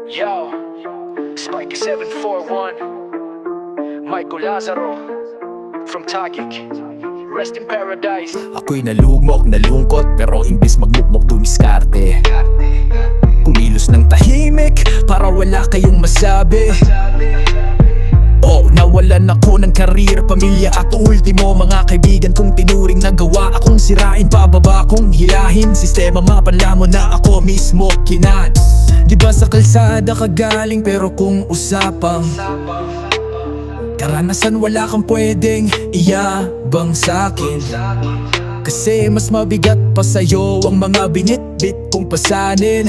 Yo, Spike 741, Michael Lazaro from Taguig. Rest in paradise. Ako'y nalugmok, nalungkot, pero imbis magmukmok dumiskarte. Kumilos ng tahimik, para wala kayong masabi. Nawalan ako ng karir, pamilya at ultimo mga kaibigan kong tinuring na gawa akong sirain, pababa kong hilahin. Sistema mapanla mo na ako mismo kinan. Di ba sa kalsada ka galing, pero kung usapang karanasan wala kang pwedeng iyabang sa'kin. Kasi mas mabigat pa sa'yo ang mga binitbit kong pasanin.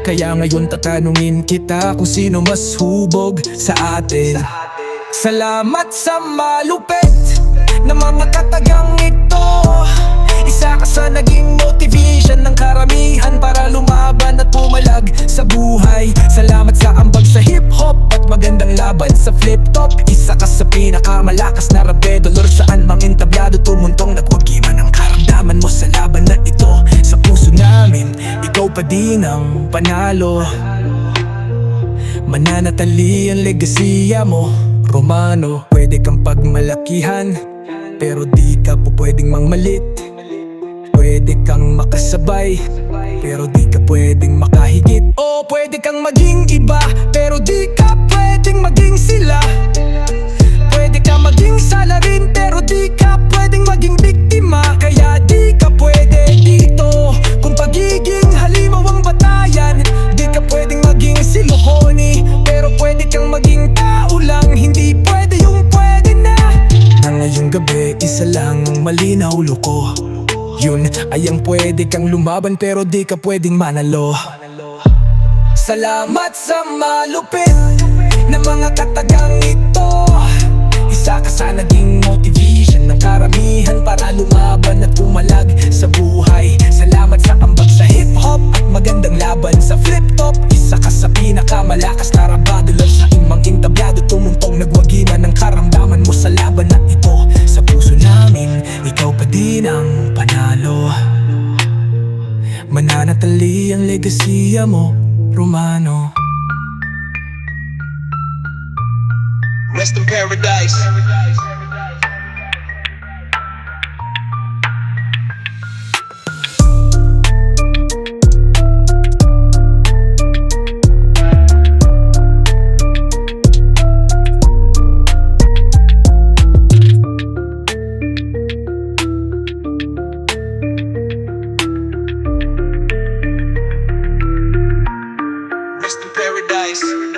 Kaya ngayon tatanungin kita kung sino mas hubog sa atin. Salamat sa malupit na mga katagang ito. Isa ka sa naging motivation ng karamihan para lumaban at pumalag sa buhay. Salamat sa ambag sa hip-hop at magandang laban sa flip-top. Isa ka sa pinakamalakas na rabedolor, saan mang entablado tumuntong nagwagiman ang karamdaman mo sa laban na ito. Sa puso namin, ikaw pa din ang panalo. Mananatili ang legasiya mo, Romano. Pwede kang pagmalakihan, pero di ka po pwedeng mangmalit. Pwede kang makasabay, pero di ka pwedeng makahigit. O pwede kang maging iba, pero di ka pwedeng maging sila. Pwede kang maging salarin, pero di ka pwedeng maging biktima. Kaya di ka pwede dito kung pagiging halimaw ang batayan. Di ka pwedeng maging silohoni, pero pwede kang maging tao lang. Hindi pwede yung pwede na. Na ngayong gabi, isa lang ang malinaw loko. Yun ay ang pwede kang lumaban, pero di ka pwedeng manalo. Salamat sa malupit na mga katagang ito. Isa ka sa naging motivation ng karamihan para lumaban at pumalag sa buhay. Salamat sa ambag sa hip-hop at magandang laban sa flip-top. Isa ka sa pinakamalakas na rabadolor, sa imang entablado tumuntong nagwagiman ng karamdaman mo sa laban na ito. Sa puso namin, ikaw pa din ang panalo. Mananatili ang legasiya mo, Romano. Rest in paradise. Rest in paradise.